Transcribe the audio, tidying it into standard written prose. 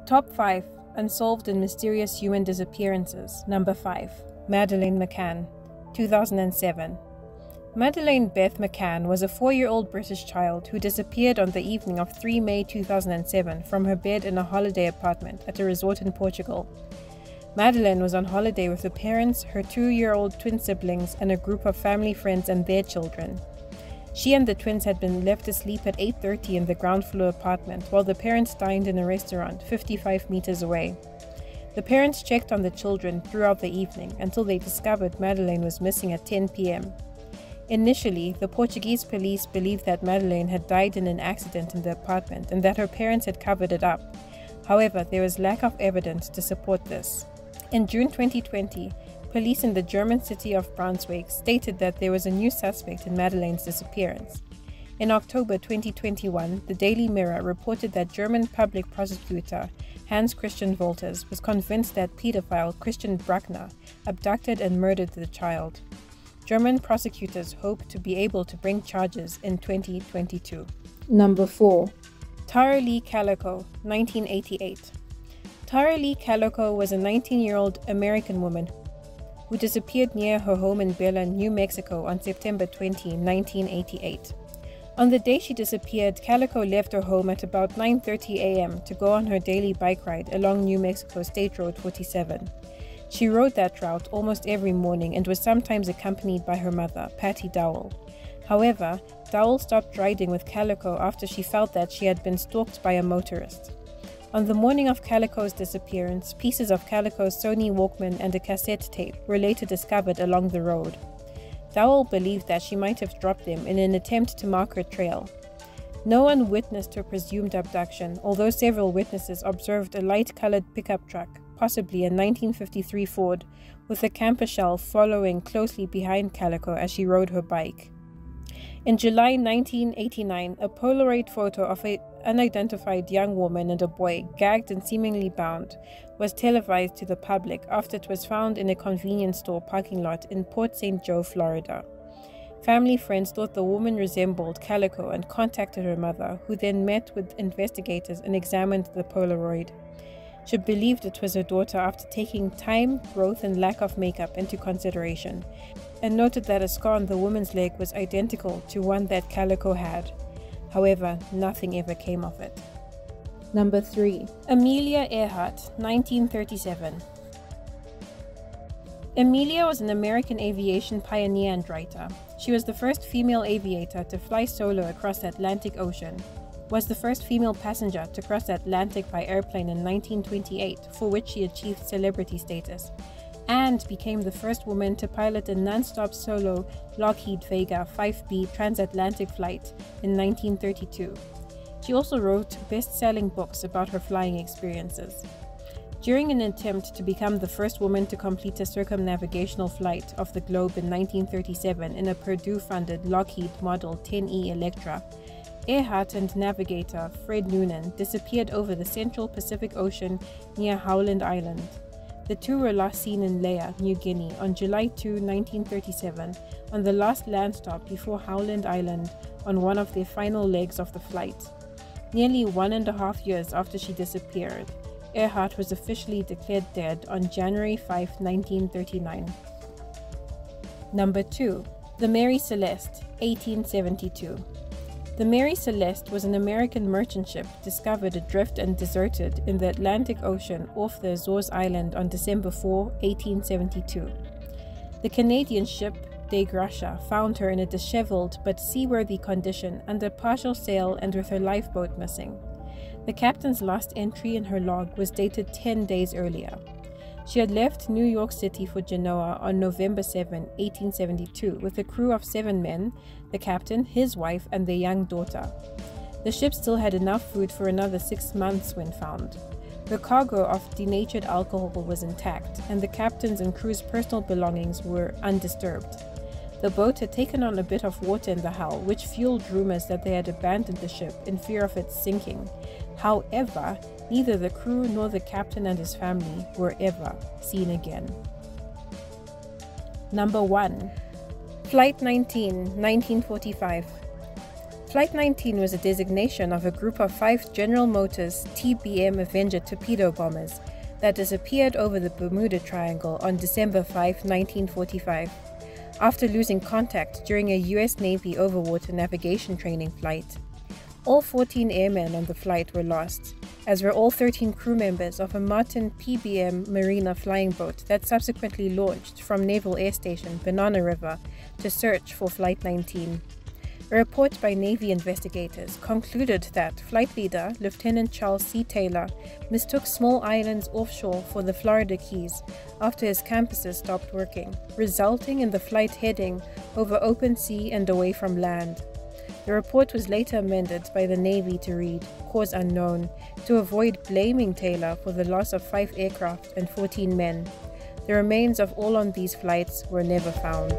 Top 5 Unsolved and Mysterious Human Disappearances. Number 5. Madeleine McCann, 2007. Madeleine Beth McCann was a 4-year-old British child who disappeared on the evening of 3 May 2007 from her bed in a holiday apartment at a resort in Portugal. Madeleine was on holiday with her parents, her 2-year-old twin siblings, and a group of family friends and their children. She and the twins had been left asleep at 8:30 in the ground floor apartment while the parents dined in a restaurant 55 meters away. The parents checked on the children throughout the evening until they discovered Madeleine was missing at 10 p.m. Initially, the Portuguese police believed that Madeleine had died in an accident in the apartment and that her parents had covered it up. However, there was lack of evidence to support this. In June 2020, police in the German city of Braunschweig stated that there was a new suspect in Madeleine's disappearance. In October 2021, the Daily Mirror reported that German public prosecutor Hans Christian Wolters was convinced that pedophile Christian Bruckner abducted and murdered the child. German prosecutors hope to be able to bring charges in 2022. Number 4. Tara Lee Calico, 1988. Tara Lee Calico was a 19-year-old American woman who disappeared near her home in Bella, New Mexico on September 20, 1988. On the day she disappeared, Calico left her home at about 9:30 a.m. to go on her daily bike ride along New Mexico State Road 47. She rode that route almost every morning and was sometimes accompanied by her mother, Patty Dowell. However, Dowell stopped riding with Calico after she felt that she had been stalked by a motorist. On the morning of Calico's disappearance, pieces of Calico's Sony Walkman and a cassette tape were later discovered along the road. Dowell believed that she might have dropped them in an attempt to mark her trail. No one witnessed her presumed abduction, although several witnesses observed a light-colored pickup truck, possibly a 1953 Ford, with a camper shell following closely behind Calico as she rode her bike. In July 1989, a Polaroid photo of an unidentified young woman and a boy, gagged and seemingly bound, was televised to the public after it was found in a convenience store parking lot in Port St. Joe, Florida. Family friends thought the woman resembled Calico and contacted her mother, who then met with investigators and examined the Polaroid. She believed it was her daughter after taking time, growth, and lack of makeup into consideration, and noted that a scar on the woman's leg was identical to one that Calico had. However, nothing ever came of it. Number 3. Amelia Earhart, 1937. Amelia was an American aviation pioneer and writer. She was the first female aviator to fly solo across the Atlantic Ocean, was the first female passenger to cross the Atlantic by airplane in 1928, for which she achieved celebrity status, and became the first woman to pilot a non-stop solo Lockheed Vega 5B transatlantic flight in 1932. She also wrote best-selling books about her flying experiences. During an attempt to become the first woman to complete a circumnavigational flight of the globe in 1937 in a Purdue-funded Lockheed Model 10E Electra, Earhart and navigator Fred Noonan disappeared over the central Pacific Ocean near Howland Island. The two were last seen in Lae, New Guinea on July 2, 1937, on the last land stop before Howland Island on one of their final legs of the flight. Nearly 1.5 years after she disappeared, Earhart was officially declared dead on January 5, 1939. Number 2. The Mary Celeste, 1872. The Mary Celeste was an American merchant ship discovered adrift and deserted in the Atlantic Ocean off the Azores Island on December 4, 1872. The Canadian ship De Gracia found her in a disheveled but seaworthy condition under partial sail and with her lifeboat missing. The captain's last entry in her log was dated 10 days earlier. She had left New York City for Genoa on November 7, 1872, with a crew of 7 men, the captain, his wife, and their young daughter. The ship still had enough food for another 6 months when found. Her cargo of denatured alcohol was intact, and the captain's and crew's personal belongings were undisturbed. The boat had taken on a bit of water in the hull, which fueled rumors that they had abandoned the ship in fear of its sinking. However, neither the crew nor the captain and his family were ever seen again. Number 1. Flight 19, 1945. Flight 19 was a designation of a group of 5 General Motors TBM Avenger torpedo bombers that disappeared over the Bermuda Triangle on December 5, 1945, after losing contact during a US Navy overwater navigation training flight. All 14 airmen on the flight were lost, as were all 13 crew members of a Martin PBM Marina flying boat that subsequently launched from Naval Air Station Banana River to search for Flight 19. A report by Navy investigators concluded that flight leader Lieutenant Charles C. Taylor mistook small islands offshore for the Florida Keys after his compasses stopped working, resulting in the flight heading over open sea and away from land. The report was later amended by the Navy to read, "Cause unknown," to avoid blaming Taylor for the loss of 5 aircraft and 14 men. The remains of all on these flights were never found.